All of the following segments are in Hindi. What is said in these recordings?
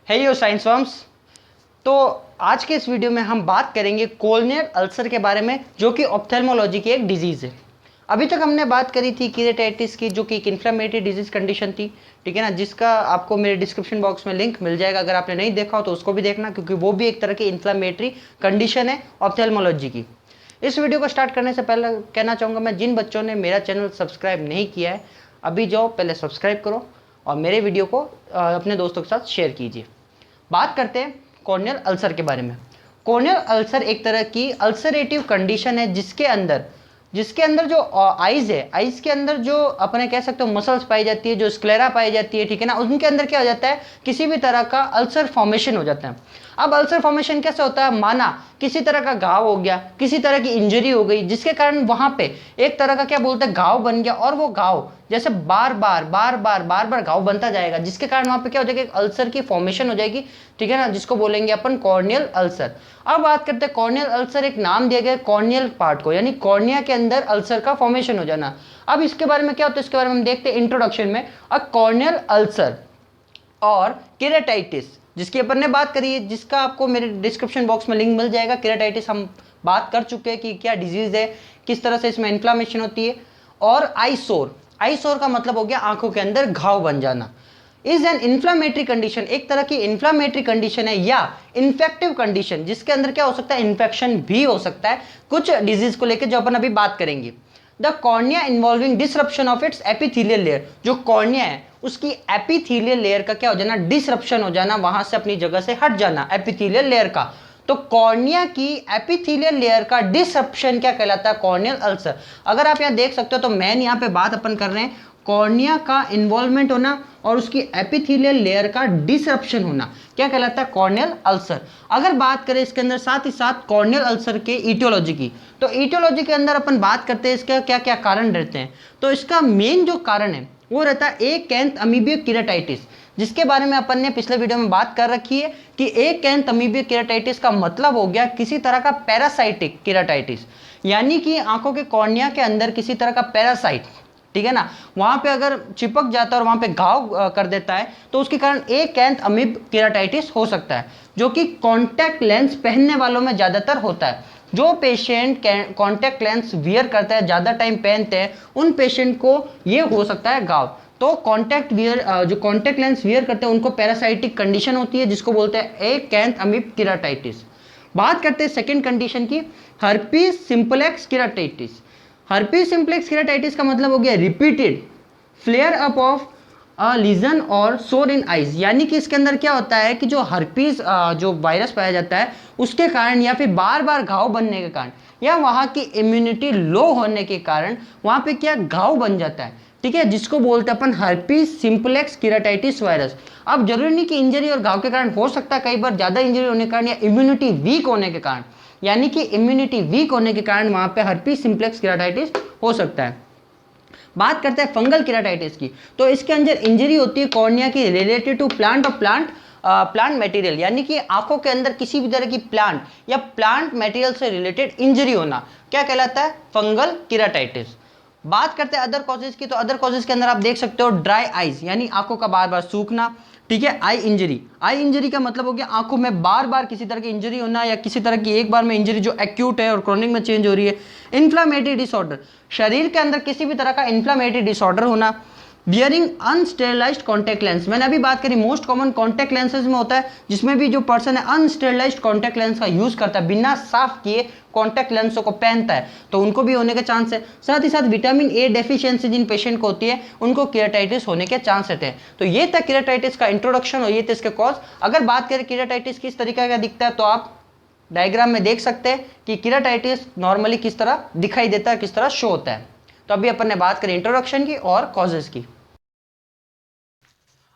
Hello science forms. तो आज के इस वीडियो में हम बात करेंगे कॉर्नियल अल्सर के बारे में, जो कि ऑप्थेल्मोलॉजी की एक डिजीज़ है। अभी तक हमने बात करी थी कीरेटाइटिस की, जो कि एक इन्फ्लेमेटरी डिजीज कंडीशन थी, ठीक है ना, जिसका आपको मेरे डिस्क्रिप्शन बॉक्स में लिंक मिल जाएगा। अगर आपने नहीं देखा हो तो उसको भी देखना, क्योंकि वो भी एक तरह की इन्फ्लेमेटरी कंडीशन है ऑप्थेल्मोलॉजी की। इस वीडियो को स्टार्ट करने से पहले कहना चाहूँगा, मैं जिन बच्चों ने मेरा चैनल सब्सक्राइब नहीं किया है, अभी जाओ पहले सब्सक्राइब करो और मेरे वीडियो को अपने दोस्तों के साथ शेयर कीजिए। बात करते हैं कॉर्नियल अल्सर के बारे में। कॉर्नियल अल्सर एक तरह की अल्सरेटिव कंडीशन है, जिसके अंदर जो आइज है, आइज के अंदर जो अपने कह सकते हो मसल्स पाई जाती है, जो स्क्लेरा पाई जाती है, ठीक है ना, उनके अंदर क्या हो जाता है, किसी भी तरह का अल्सर फॉर्मेशन हो जाता है। अब अल्सर फॉर्मेशन कैसे होता है, माना किसी तरह का घाव हो गया, किसी तरह की इंजरी हो गई, जिसके कारण वहां पे एक तरह का क्या बोलते हैं घाव बन गया, और वो घाव जैसे बार बार घाव बनता जाएगा, जिसके कारण वहां पे क्या हो जाएगा, एक अल्सर की फॉर्मेशन हो जाएगी, ठीक है ना, जिसको बोलेंगे अपन कॉर्नियल अल्सर। अब बात करते हैं कॉर्नियल अल्सर, एक नाम दिया गया कॉर्नियल पार्ट को, यानी कॉर्निया के अंदर अल्सर का फॉर्मेशन हो जाना। अब इसके बारे में क्या होता है, इसके बारे में हम देखते हैं इंट्रोडक्शन में। अ कॉर्नियल अल्सर और केराटाइटिस, जिसकी अपन ने बात करी है, जिसका आपको मेरे डिस्क्रिप्शन बॉक्स में लिंक मिल जाएगा। केराटाइटिस हम बात कर चुके हैं कि क्या डिजीज है, किस तरह से इसमें इन्फ्लामेशन होती है। और आईसोर, आईसोर का मतलब हो गया आंखों के अंदर घाव बन जाना। इज एन इन्फ्लामेटरी कंडीशन, एक तरह की इन्फ्लामेटरी कंडीशन है या इन्फेक्टिव कंडीशन, जिसके अंदर क्या हो सकता है, इन्फेक्शन भी हो सकता है कुछ डिजीज को लेकर, जो अपन अभी बात करेंगे। The cornea involving disruption of its epithelial layer, जो कॉर्निया है उसकी एपिथेलियल लेयर का क्या हो जाना, डिसरप्शन हो जाना, वहां से अपनी जगह से हट जाना एपिथेलियल लेयर का। तो कॉर्निया की एपिथेलियल लेयर का डिसरप्शन क्या कहलाता है, कॉर्नियल अल्सर। अगर आप यहां देख सकते हो तो मेन यहां पे बात अपन कर रहे हैं कॉर्निया का इन्वॉल्वमेंट होना और उसकी एपिथेलियल लेयर का डिसरप्शन होना, क्या कहलाता है, कॉर्नियल अल्सर। अगर बात करें इसके अंदर साथ ही साथ कॉर्नियल अल्सर के ईटियोलॉजी की, तो ईटियोलॉजी के अंदर अपन बात करते हैं इसका क्या क्या कारण रहते हैं। तो इसका मेन जो कारण है वो रहता है एकैंथ अमीबियो केराटाइटिस, जिसके बारे में अपन ने पिछले वीडियो में बात कर रखी है कि एकैंथ अमीबियो केराटाइटिस का मतलब हो गया किसी तरह का पैरासाइटिक केराटाइटिस, यानी कि आंखों के कॉर्निया के अंदर किसी तरह का पैरासाइट, ठीक है ना, वहां पे अगर चिपक जाता है और वहां पे घाव कर देता है, तो उसके कारण एकैंथ अमीब केराटाइटिस हो सकता है, जो कि कॉन्टैक्ट लेंस पहनने वालों में ज्यादातर होता है। जो पेशेंट कॉन्टैक्ट लेंस वियर करता है, ज्यादा टाइम पहनते हैं, उन पेशेंट को ये हो सकता है घाव। तो जो कॉन्टैक्ट लेंस वियर करते हैं उनको पैरासाइटिक कंडीशन होती है, जिसको बोलते हैं एकैंथ अमीब केराटाइटिस। बात करते हैं सेकेंड कंडीशन की, herpes simplex keratitis. Herpes simplex keratitis का मतलब हो गया repeated flare up of lesion और सोर इन आइज, यानी कि इसके अंदर क्या होता है कि जो हर्पीज जो वायरस पाया जाता है उसके कारण, या फिर बार बार घाव बनने के कारण, या वहां की इम्यूनिटी लो होने के कारण वहां पे क्या घाव बन जाता है, ठीक है, जिसको बोलते हैं अपन हर्पीज सिंप्लेक्स केराटाइटिस वायरस। अब जरूरी नहीं कि इंजरी और घाव के कारण, हो सकता है कई बार ज्यादा इंजरी होने के कारण या इम्यूनिटी वीक होने के कारण, यानी कि इम्यूनिटी वीक होने के कारण वहां पे हर्पीज सिंप्लेक्स केराटाइटिस हो सकता है। बात करते हैं फंगल केराटाइटिस की, तो इसके अंदर इंजरी होती है कॉर्निया की रिलेटेड टू प्लांट और प्लांट मटेरियल, यानी कि आंखों के अंदर किसी भी तरह की प्लांट या प्लांट मटेरियल से रिलेटेड इंजरी होना, क्या कहलाता है, फंगल केराटाइटिस। बात करते हैं अदर कॉजेज की, तो अदर कॉजेज के अंदर आप देख सकते हो ड्राई आइज, यानी आंखों का बार बार सूखना, ठीक है। आई इंजरी, आई इंजरी का मतलब हो गया आंखों में बार बार किसी तरह की इंजरी होना, या किसी तरह की एक बार में इंजरी जो एक्यूट है और क्रोनिक में चेंज हो रही है। इन्फ्लामेटरी डिसऑर्डर, शरीर के अंदर किसी भी तरह का इन्फ्लामेटरी डिसऑर्डर होना। बियरिंग अनस्टेरलाइज्ड कॉन्टैक्ट लेंस, मैंने अभी बात करी मोस्ट कॉमन कॉन्टैक्ट लेंसेज में होता है, जिसमें भी जो पर्सन है अनस्टेरलाइज्ड कॉन्टैक्ट लेंस का यूज करता है, बिना साफ किए कॉन्टैक्ट लेंसों को पहनता है, तो उनको भी होने के चांस है। साथ ही साथ विटामिन ए डेफिशिएंसी जिन पेशेंट को होती है उनको केराटाइटिस होने के चांस रहते हैं। तो ये था केराटाइटिस का इंट्रोडक्शन और ये थे इसके कॉज। अगर बात करें केराटाइटिस किस तरीके का दिखता है, तो आप डायग्राम में देख सकते हैं कि केराटाइटिस नॉर्मली किस तरह दिखाई देता है, किस तरह शो होता है। तो अभी अपन ने बात करी इंट्रोडक्शन की और कॉजेज की।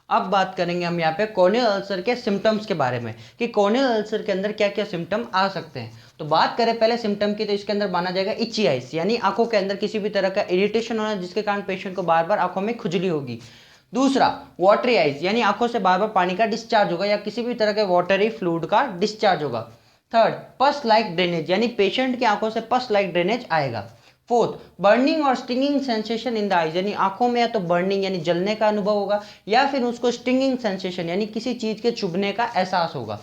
अब बात करेंगे हम यहाँ पे कॉर्नियल अल्सर के सिम्टम्स के बारे में, कि कॉर्नियल अल्सर के अंदर क्या क्या सिम्टम आ सकते हैं। तो बात करें पहले सिम्टम की, तो इसके अंदर माना जाएगा इची आइज, यानी आंखों के अंदर किसी भी तरह का इरिटेशन होना, जिसके कारण पेशेंट को बार बार आंखों में खुजली होगी। दूसरा वाटरी आइज, यानी आंखों से बार बार पानी का डिस्चार्ज होगा या किसी भी तरह के वाटरी फ्लूइड का डिस्चार्ज होगा। थर्ड पस लाइक ड्रेनेज, यानी पेशेंट की आंखों से पस लाइक ड्रेनेज आएगा। फोर्थ, बर्निंग और stinging sensation in the eyes, यानी आंखों में या तो बर्निंग यानी जलने का अनुभव होगा या फिर उसको स्टिंगिंग सेंसेशन यानी किसी चीज के चुभने का एहसास होगा।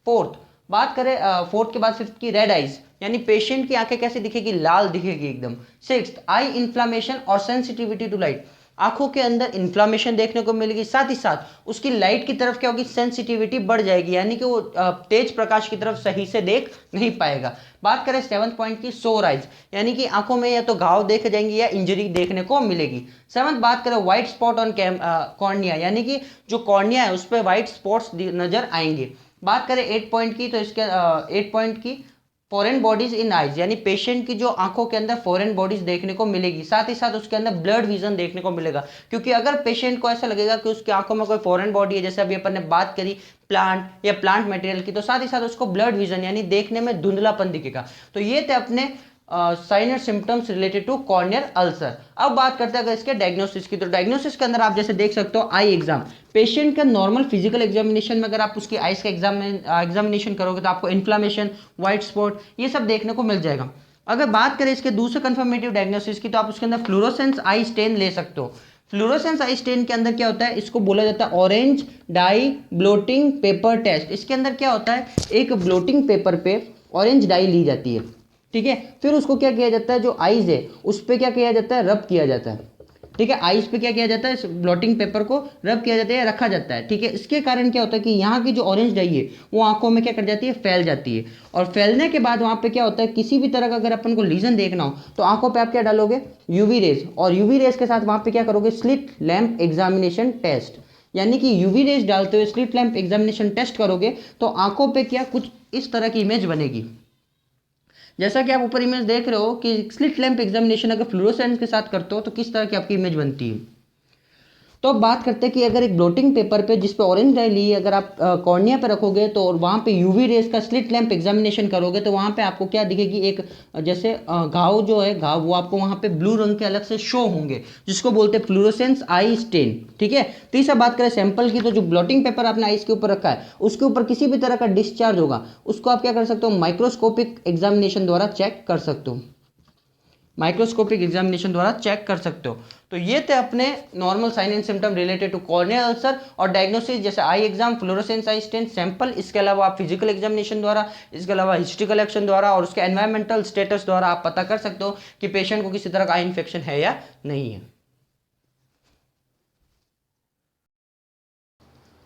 फोर्थ, बात करें फोर्थ के बाद फिफ्थ की, रेड आइज, यानी पेशेंट की आंखें कैसे दिखेगी, लाल दिखेगी एकदम। सिक्स्थ, आई इन्फ्लामेशन और सेंसिटिविटी टू लाइट, आंखों के अंदर इन्फ्लामेशन देखने को मिलेगी, साथ ही साथ उसकी लाइट की तरफ क्या होगी, सेंसिटिविटी बढ़ जाएगी, यानी कि वो तेज प्रकाश की तरफ सही से देख नहीं पाएगा। बात करें सेवंथ पॉइंट की, सोर आइज, यानी कि आंखों में या तो घाव देखे जाएंगे या इंजरी देखने को मिलेगी। सेवंथ, बात करें व्हाइट स्पॉट ऑन कॉर्निया, यानी कि जो कॉर्निया है उस पर व्हाइट स्पॉट्स नजर आएंगे। बात करें 8 पॉइंट की, तो इसके 8 पॉइंट की, फॉरेन बॉडीज इन आइज, यानी पेशेंट की जो आंखों के अंदर फॉरेन बॉडीज देखने को मिलेगी, साथ ही साथ उसके अंदर ब्लड विजन देखने को मिलेगा, क्योंकि अगर पेशेंट को ऐसा लगेगा कि उसकी आंखों में कोई फॉरेन बॉडी है, जैसे अभी अपन ने बात करी प्लांट या प्लांट मटेरियल की, तो साथ ही साथ उसको ब्लड विजन यानी देखने में धुंधलापन दिखेगा। तो ये थे अपने साइन और symptoms related to corneal ulcer. अब बात करते हैं अगर इसके डायग्नोसिस की, तो डायग्नोसिस के अंदर आप जैसे देख सकते हो आई एग्जाम, पेशेंट का नॉर्मल फिजिकल एग्जामिनेशन में अगर आप उसकी आइज का एग्जामिनेशन करोगे तो आपको इन्फ्लामेशन, व्हाइट स्पॉट, ये सब देखने को मिल जाएगा। अगर बात करें इसके दूसरे कंफर्मेटिव डायग्नोसिस की, तो आप उसके अंदर फ्लोरोसेंस आई स्टेन ले सकते हो। फ्लोरोसेंस आई स्टेन के अंदर क्या होता है, इसको बोला जाता है orange dye blotting paper test. इसके अंदर क्या होता है, एक ब्लोटिंग पेपर पे ऑरेंज डाई ली जाती है, ठीक है, फिर उसको क्या किया जाता है, जो आइज है उस पर क्या किया जाता है, रब किया जाता है, ठीक है, आइज पे क्या किया जाता है, ब्लॉटिंग पेपर को रब किया जाता है, रखा जाता है, ठीक है। इसके कारण क्या होता है कि यहाँ की जो ऑरेंज डाई है वो आंखों में क्या कर जाती है, फैल जाती है, और फैलने के बाद वहाँ पे क्या होता है, किसी भी तरह का अगर अपन को लीजन देखना हो तो आंखों पे आप क्या डालोगे, यूवी रेज, और यूवी रेज के साथ वहाँ पे क्या करोगे, स्लिट लैंप एग्जामिनेशन टेस्ट, यानी कि यूवी रेज डालते हुए स्लिट लैंप एग्जामिनेशन टेस्ट करोगे तो आंखों पे क्या कुछ इस तरह की इमेज बनेगी, जैसा कि आप ऊपर इमेज देख रहे हो कि स्लिट लैंप एग्जामिनेशन अगर फ्लोरोसेंस के साथ करते हो तो किस तरह की आपकी इमेज बनती है। तो अब बात करते हैं कि अगर एक ब्लोटिंग पेपर पे जिस पे ऑरेंज डाई ली अगर आप कॉर्निया पे रखोगे तो और वहाँ पे यूवी रेज का स्लिट लैंप एग्जामिनेशन करोगे तो वहाँ पे आपको क्या दिखेगी, एक जैसे घाव जो है घाव वो आपको वहाँ पे ब्लू रंग के अलग से शो होंगे, जिसको बोलते हैं फ्लोरोसेंस आई स्टेन, ठीक है। तीसरा बात करें सैंपल की, तो जो ब्लोटिंग पेपर आपने आइस के ऊपर रखा है उसके ऊपर किसी भी तरह का डिस्चार्ज होगा, उसको आप क्या कर सकते हो, माइक्रोस्कोपिक एग्जामिनेशन द्वारा चेक कर सकते हो, माइक्रोस्कोपिक एग्जामिनेशन द्वारा चेक कर सकते हो। तो ये थे अपने normal sign and symptom related to corneal ulcer और डायग्नोसिस, जैसे eye exam, fluorescence eye stain, sample, इसके अलावा आप फिजिकल एग्जामिनेशन द्वारा, इसके अलावा हिस्ट्री कलेक्शन द्वारा और उसके एनवायरमेंटल स्टेटस द्वारा आप पता कर सकते हो कि पेशेंट को किसी तरह का आई इन्फेक्शन है या नहीं है।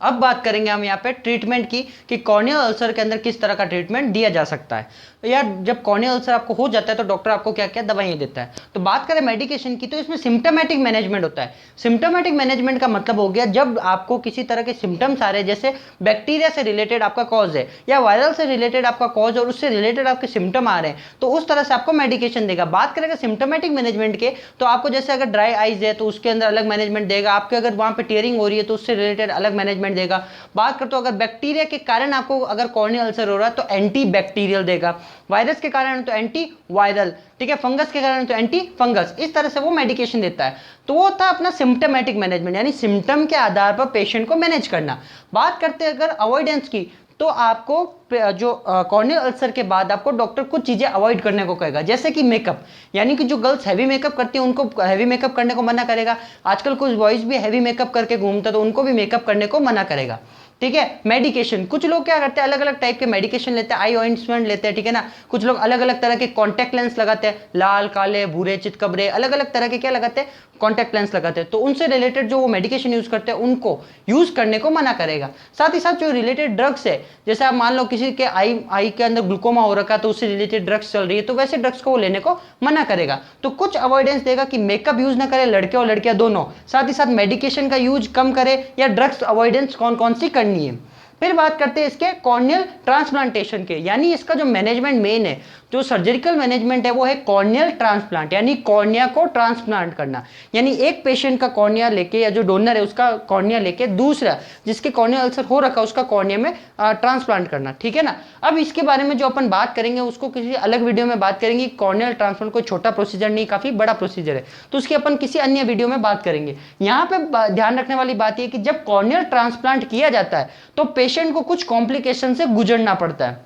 अब बात करेंगे हम यहाँ पे ट्रीटमेंट की कि कॉर्नियल अल्सर के अंदर किस तरह का ट्रीटमेंट दिया जा सकता है। तो यार जब कॉर्नियल अल्सर आपको हो जाता है तो डॉक्टर आपको क्या क्या दवाइयाँ देता है। तो बात करें मेडिकेशन की, तो इसमें सिम्टोमेटिक मैनेजमेंट होता है। सिम्टोमेटिक मैनेजमेंट का मतलब हो गया जब आपको किसी तरह के सिम्टम्स आ रहे हैं, जैसे बैक्टीरिया से रिलेटेड आपका कॉज है या वायरल से रिलेटेड आपका कॉज और उससे रिलेटेड आपके सिम्टम आ रहे हैं, तो उस तरह से आपको मेडिकेशन देगा। बात करेंगे सिम्टोमेटिक मैनेजमेंट के, तो आपको जैसे अगर ड्राई आइज है तो उसके अंदर अलग मैनेजमेंट देगा, आपके अगर वहाँ पे टीयरिंग हो रही है तो उससे रिलेटेड अलग मैनेजमेंट देगा। बात करते हो अगर बैक्टीरिया के कारण आपको अगर कॉर्नियल अल्सर हो रहा है तो एंटी बैक्टीरियल देगा, वायरस के कारण तो एंटी वायरल, ठीक है, फंगस के कारण तो एंटी फंगस, इस तरह से वो मेडिकेशन देता है। तो वो था अपना सिम्टोमेटिक मैनेजमेंट, यानी सिम्टम के आधार पर पेशेंट को मैनेज करना। बात करते हैं अगर अवॉइडेंस की, तो आपको जो कॉर्नियल अल्सर के बाद आपको डॉक्टर कुछ चीजें अवॉइड करने को कहेगा, जैसे कि मेकअप, यानी कि जो गर्ल्स हैवी मेकअप करती हैं उनको हैवी मेकअप करने को मना करेगा। आजकल कुछ बॉयज भी हैवी मेकअप करके घूमते हैं तो उनको भी मेकअप करने को मना करेगा, ठीक है। मेडिकेशन, कुछ लोग क्या करते हैं अलग अलग टाइप के मेडिकेशन लेते हैं, आई ऑइंटमेंट लेते हैं, ठीक है ना। कुछ लोग अलग अलग तरह के कॉन्टैक्ट लेंस लगाते हैं, लाल काले भूरे चितकबरे, अलग अलग तरह के क्या लगाते हैं, कॉन्टैक्ट लेंस लगाते हैं। तो उनसे रिलेटेड जो वो मेडिकेशन यूज करते हैं उनको यूज करने को मना करेगा। साथ ही साथ जो रिलेटेड ड्रग्स है, जैसे आप मान लो किसी के आई के अंदर ग्लूकोमा हो रखा है तो उससे रिलेटेड ड्रग्स चल रही है, तो वैसे ड्रग्स को वो लेने को मना करेगा। तो कुछ अवॉइडेंस देगा कि मेकअप यूज ना करे लड़के और लड़कियां दोनों, साथ ही साथ मेडिकेशन का यूज कम करे या ड्रग्स अवॉइडेंस कौन कौन सी करनी है। फिर बात करते हैं इसके कॉर्नियल ट्रांसप्लांटेशन के, यानी इसका जो मैनेजमेंट मेन है, जो सर्जिकल मैनेजमेंट है वो है कॉर्नियल ट्रांसप्लांट, यानी कॉर्निया को ट्रांसप्लांट करना। यानी एक पेशेंट का कॉर्निया लेके या जो डोनर है उसका कॉर्निया लेके दूसरा जिसके कॉर्नियल अल्सर हो रखा है उसका कॉर्निया में ट्रांसप्लांट करना, ठीक है ना। अब इसके बारे में जो अपन बात करेंगे उसको किसी अलग वीडियो में बात करेंगे। कॉर्नियल ट्रांसप्लांट कोई छोटा प्रोसीजर नहीं, काफी बड़ा प्रोसीजर है, तो उसकी अपन किसी अन्य वीडियो में बात करेंगे। यहाँ पे ध्यान रखने वाली बात यह कि जब कॉर्नियल ट्रांसप्लांट किया जाता है तो पेशेंट को कुछ कॉम्प्लिकेशन से गुजरना पड़ता है,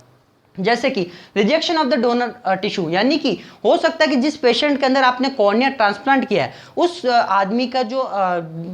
जैसे कि rejection of the donor tissue, यानी कि हो सकता है कि जिस पेशेंट के अंदर आपने कॉर्निया ट्रांसप्लांट किया है उस आदमी का जो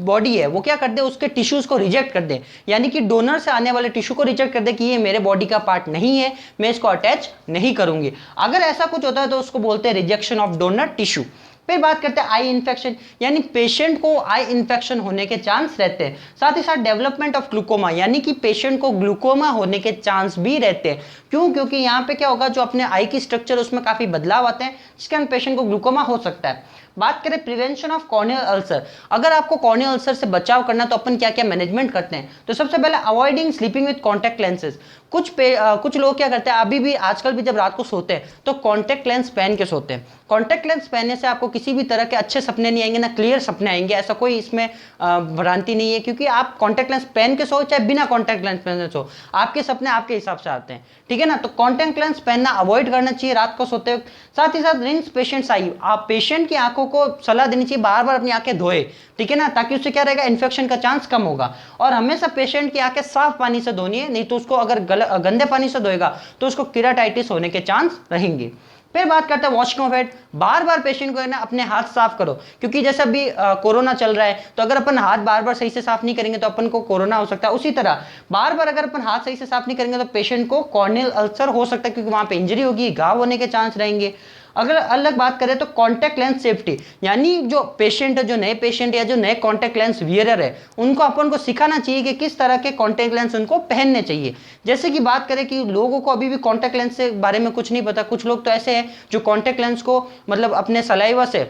बॉडी है वो क्या कर दे, उसके टिश्यूज को रिजेक्ट कर दे, यानी कि डोनर से आने वाले टिश्यू को रिजेक्ट कर दे कि ये मेरे बॉडी का पार्ट नहीं है, मैं इसको अटैच नहीं करूंगी। अगर ऐसा कुछ होता है तो उसको बोलते हैं रिजेक्शन ऑफ डोनर टिश्यू। फिर बात करते हैं आई इन्फेक्शन, यानी पेशेंट को आई इन्फेक्शन होने के चांस रहते हैं। साथ ही साथ डेवलपमेंट ऑफ ग्लूकोमा, यानी कि पेशेंट को ग्लूकोमा होने के चांस भी रहते हैं। क्यों? क्योंकि यहाँ पे क्या होगा, जो अपने आई की स्ट्रक्चर उसमें काफी बदलाव आते हैं जिसके कारण पेशेंट को ग्लूकोमा हो सकता है। बात करें प्रिवेंशन ऑफ कॉर्नियल अल्सर, अगर आपको कॉर्नियल अल्सर से बचाव करना तो अपन क्या क्या मैनेजमेंट करते हैं, तो सबसे पहले avoiding sleeping with contact lenses. कुछ लोग क्या करते हैं, अभी भी आजकल भी जब रात को सोते हैं तो कॉन्टैक्ट लेंस पहन के सोते हैं। कॉन्टैक्ट लेंस पहनने से आपको किसी भी तरह के अच्छे सपने नहीं आएंगे, ना क्लियर सपने आएंगे, ऐसा कोई इसमें भ्रांति नहीं है, क्योंकि आप कॉन्टैक्ट लेंस पहन के सो चाहे बिना कॉन्टैक्ट लेंस पहने सो, आपके सपने आपके हिसाब से आते हैं, ठीक है ना। तो कॉन्टैक्ट लेंस पहनना अवॉइड करना चाहिए रात को सोते वक्त। साथ ही साथ रिंस पेशेंट्स आई, आप पेशेंट की आंखों को सलाह देनी चाहिए बार बार अपनी आंखें धोए, ठीक है ना, ताकि उससे क्या रहेगा, इन्फेक्शन का चांस कम होगा। और हमेशा पेशेंट की आंखें साफ पानी से धोनी है, नहीं तो उसको अगर गंदे पानी से धोएगा तो उसको केराटाइटिस होने के चांस रहेंगे। फिर बात करते हैं washing of hand, bar bar patient को ना अपने हाथ साफ करो, क्योंकि जैसे अभी कोरोना चल रहा है तो अगर अपन हाथ बार बार सही से साफ नहीं करेंगे तो अपन को कोरोना हो सकता है। उसी तरह बार बार अगर अपन हाथ सही से साफ नहीं करेंगे तो पेशेंट को कॉर्नियल अल्सर हो सकता है, क्योंकि वहां पे इंजरी होगी, घाव होने के चांस रहेंगे। अगर अलग बात करें तो कॉन्टैक्ट लेंस सेफ्टी, यानी जो पेशेंट है, जो नए पेशेंट या जो नए कॉन्टैक्ट लेंस वियरर है, उनको अपन को सिखाना चाहिए कि किस तरह के कॉन्टैक्ट लेंस उनको पहनने चाहिए। जैसे कि बात करें कि लोगों को अभी भी कॉन्टैक्ट लेंस के बारे में कुछ नहीं पता, कुछ लोग तो ऐसे हैं जो कॉन्टैक्ट लेंस को मतलब अपने सलाइवा से,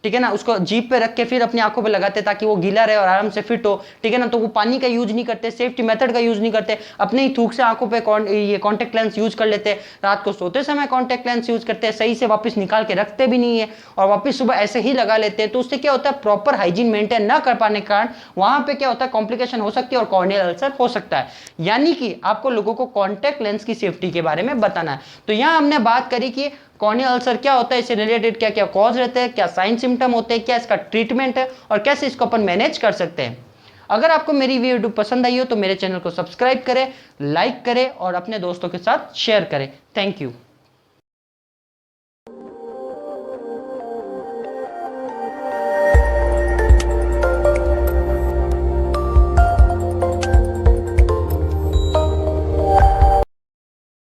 ठीक है ना, उसको जीभ पे रख के फिर अपनी आंखों पे लगाते ताकि वो गीला रहे और आराम से फिट हो, ठीक है ना। तो वो पानी का यूज नहीं करते, सेफ्टी मेथड का यूज नहीं करते, अपने ही थूक से आंखों पे ये कॉन्टैक्ट लेंस यूज कर लेते हैं, रात को सोते समय कॉन्टैक्ट लेंस यूज करते हैं, सही से वापस निकाल के रखते भी नहीं है और वापस सुबह ऐसे ही लगा लेते हैं। तो उससे क्या होता है, प्रॉपर हाइजीन मेंटेन न कर पाने के कारण वहां पे क्या होता है, कॉम्प्लिकेशन हो सकती है और कॉर्नियल अल्सर हो सकता है। यानी कि आपको लोगों को कॉन्टैक्ट लेंस की सेफ्टी के बारे में बताना है। तो यहाँ हमने बात करी कि कॉर्नियल अल्सर क्या होता है, इससे रिलेटेड क्या क्या कॉज रहते हैं, क्या साइन सिम्टम होते हैं, क्या इसका ट्रीटमेंट है और कैसे इसको अपन मैनेज कर सकते हैं। अगर आपको मेरी वीडियो पसंद आई हो तो मेरे चैनल को सब्सक्राइब करें, लाइक करें और अपने दोस्तों के साथ शेयर करें। Thank you.